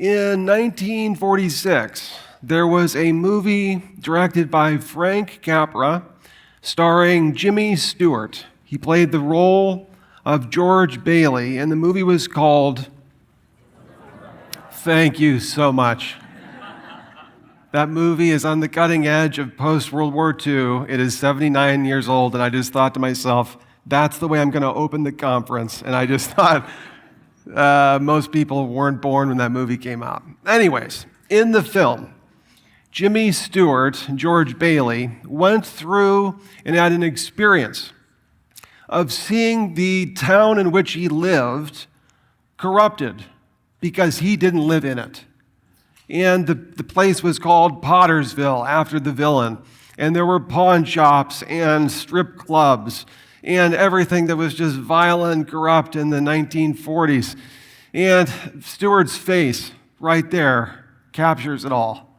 In 1946, there was a movie directed by Frank Capra starring Jimmy Stewart. He played the role of George Bailey, and the movie was called... Thank you so much. That movie is on the cutting edge of post-World War II. It is 79 years old, and I just thought to myself, that's the way I'm going to open the conference. And I just thought most people weren't born when that movie came out. Anyways, in the film, Jimmy Stewart and George Bailey went through and had an experience of seeing the town in which he lived corrupted because he didn't live in it. And the place was called Pottersville after the villain. And there were pawn shops and strip clubs and everything that was just violent and corrupt in the 1940s. And Stewart's face right there captures it all.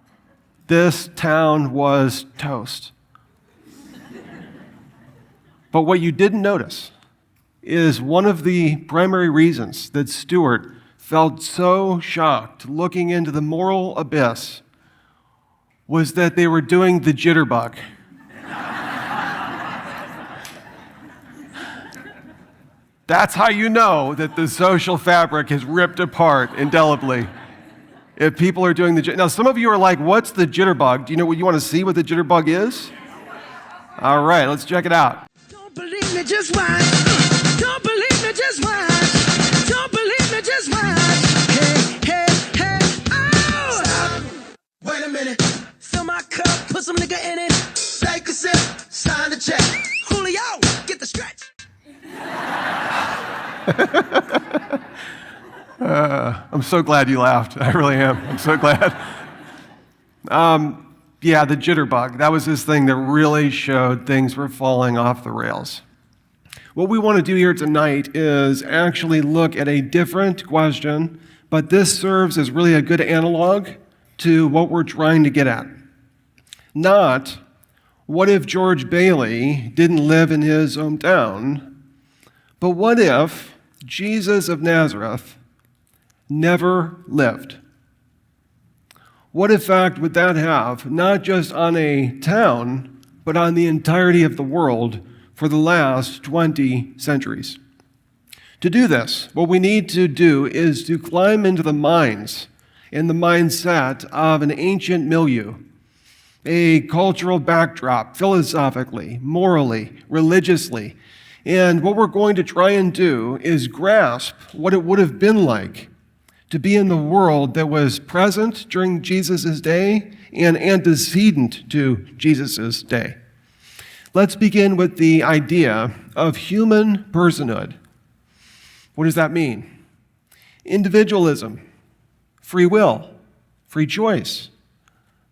This town was toast. But what you didn't notice is one of the primary reasons that Stewart felt so shocked looking into the moral abyss was that they were doing the jitterbug. That's how you know that the social fabric is ripped apart indelibly. If people are doing the... Now, some of you are like, what's the jitterbug? Do you know what you want to see what the jitterbug is? All right, let's check it out. Don't believe me, just watch. Don't believe me, just watch. Don't believe me, just watch. Hey, oh! Stop. Wait a minute. Fill my cup, put some nigga in it. Take a sip, sign the check. Julio, get the stretch. I'm so glad you laughed. I really am. I'm so glad. Yeah, the jitterbug. That was this thing that really showed things were falling off the rails. What we want to do here tonight is actually look at a different question, but this serves as really a good analog to what we're trying to get at. Not, what if George Bailey didn't live in his hometown, but what if Jesus of Nazareth never lived? What effect would that have, not just on a town, but on the entirety of the world for the last 20 centuries? To do this, what we need to do is to climb into the minds and the mindset of an ancient milieu, a cultural backdrop, philosophically, morally, religiously. And what we're going to try and do is grasp what it would have been like to be in the world that was present during Jesus' day and antecedent to Jesus' day. Let's begin with the idea of human personhood. What does that mean? Individualism, free will, free choice,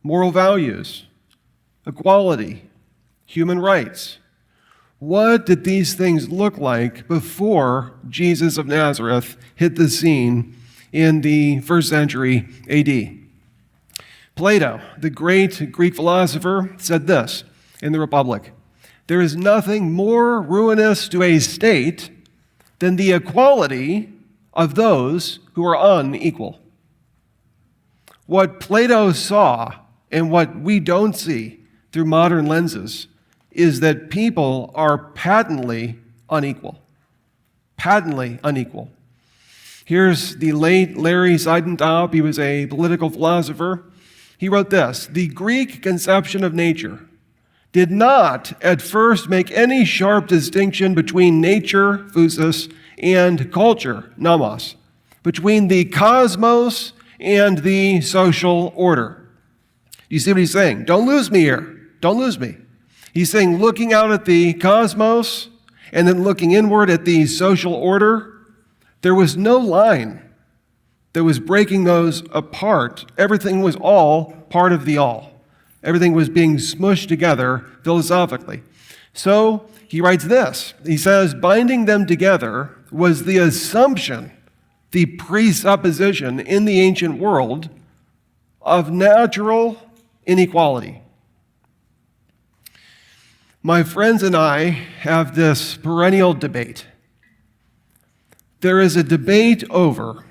moral values, equality, human rights. What did these things look like before Jesus of Nazareth hit the scene in the first century AD? Plato, the great Greek philosopher, said this in the Republic: "There is nothing more ruinous to a state than the equality of those who are unequal." What Plato saw and what we don't see through modern lenses is that people are patently unequal. Patently unequal. Here's the late Larry Seidentop. He was a political philosopher. He wrote this: "The Greek conception of nature did not at first make any sharp distinction between nature, physis, and culture, nomos, between the cosmos and the social order." You see what he's saying? Don't lose me here. Don't lose me. He's saying looking out at the cosmos and then looking inward at the social order, there was no line that was breaking those apart. Everything was all part of the all. Everything was being smushed together philosophically. So he writes this. He says, binding them together was the assumption, the presupposition in the ancient world of natural inequality. My friends and I have this perennial debate. There is a debate over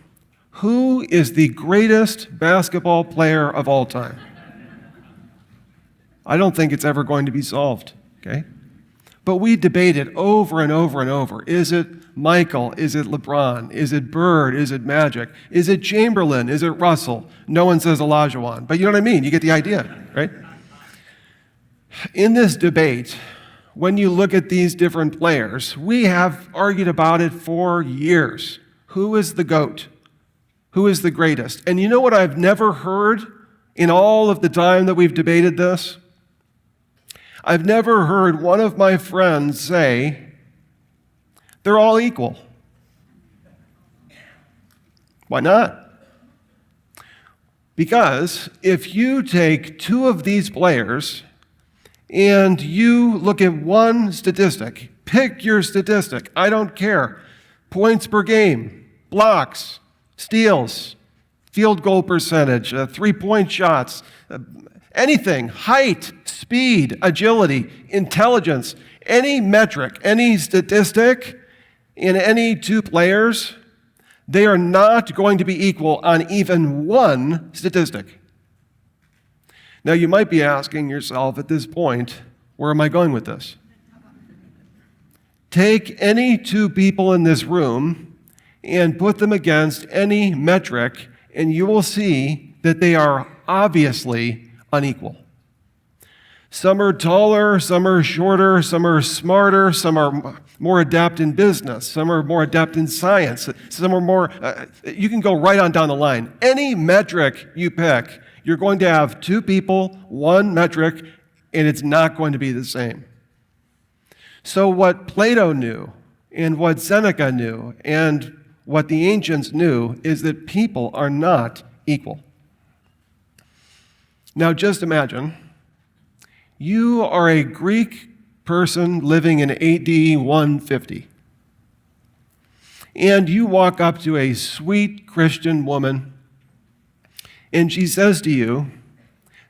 Who is the greatest basketball player of all time? I don't think it's ever going to be solved, okay? But we debate it over and over and over. Is it Michael? Is it LeBron? Is it Bird? Is it Magic? Is it Chamberlain? Is it Russell? No one says Olajuwon, but you know what I mean? You get the idea, right? In this debate, when you look at these different players, we have argued about it for years. Who is the GOAT? Who is the greatest? And you know what I've never heard in all of the time that we've debated this? I've never heard one of my friends say, they're all equal. Why not? Because if you take two of these players and you look at one statistic, pick your statistic, I don't care. Points per game, blocks, steals, field goal percentage, three-point shots, anything, height, speed, agility, intelligence, any metric, any statistic in any two players, they are not going to be equal on even one statistic. Now, you might be asking yourself at this point, where am I going with this? Take any two people in this room and put them against any metric, and you will see that they are obviously unequal. Some are taller, some are shorter, some are smarter, some are more adept in business, some are more adept in science, some are more, you can go right on down the line. Any metric you pick, you're going to have two people, one metric, and it's not going to be the same. So what Plato knew, and what Seneca knew, and what the ancients knew is that people are not equal. Now just imagine, you are a Greek person living in AD 150, and you walk up to a sweet Christian woman, and she says to you,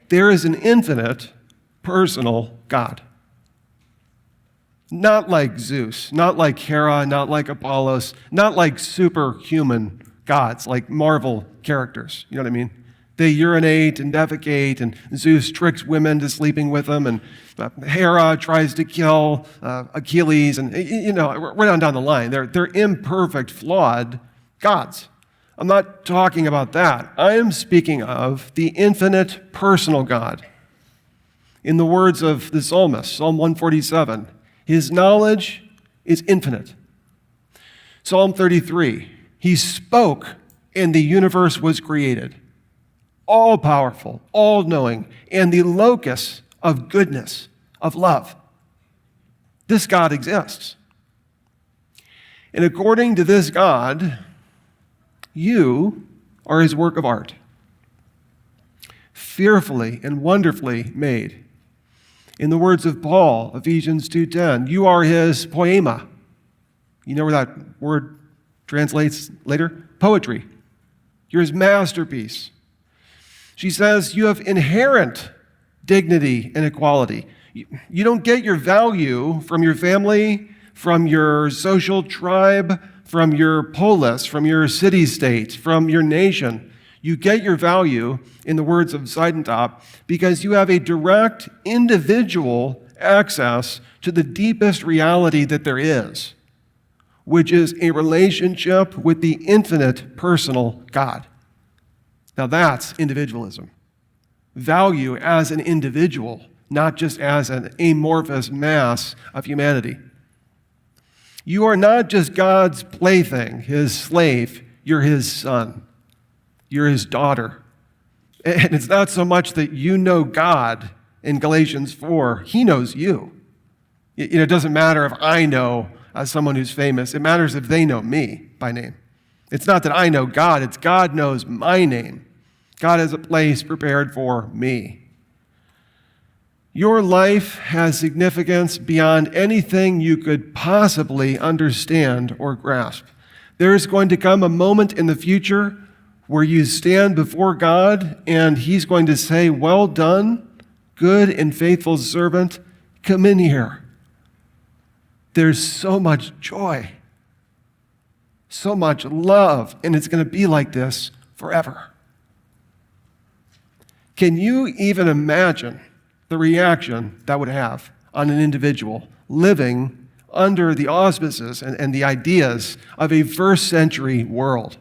there is an infinite personal God. Not like Zeus, not like Hera, not like Apollos, not like superhuman gods, like Marvel characters. You know what I mean? They urinate and defecate, and Zeus tricks women to sleeping with them, and Hera tries to kill Achilles, and right on down the line. They're imperfect, flawed gods. I'm not talking about that. I am speaking of the infinite personal God. In the words of the psalmist, Psalm 147, his knowledge is infinite. Psalm 33, he spoke and the universe was created. All-powerful, all-knowing, and the locus of goodness, of love. This God exists. And according to this God, you are his work of art, fearfully and wonderfully made. In the words of Paul, Ephesians 2:10, you are his poema. You know where that word translates later? Poetry. You're his masterpiece. She says you have inherent dignity and equality. You don't get your value from your family, from your social tribe, from your polis, from your city-state, from your nation. You get your value, in the words of Seidentop, because you have a direct individual access to the deepest reality that there is, which is a relationship with the infinite personal God. Now that's individualism. Value as an individual, not just as an amorphous mass of humanity. You are not just God's plaything, his slave, you're his son. You're his daughter. And it's not so much that you know God in Galatians 4, he knows you. It doesn't matter if I know as someone who's famous, it matters if they know me by name. It's not that I know God, it's God knows my name. God has a place prepared for me. Your life has significance beyond anything you could possibly understand or grasp. There is going to come a moment in the future where you stand before God and he's going to say, well done, good and faithful servant, come in here. There's so much joy. so much love, and it's going to be like this forever. Can you even imagine the reaction that would have on an individual living under the auspices and the ideas of a first century world?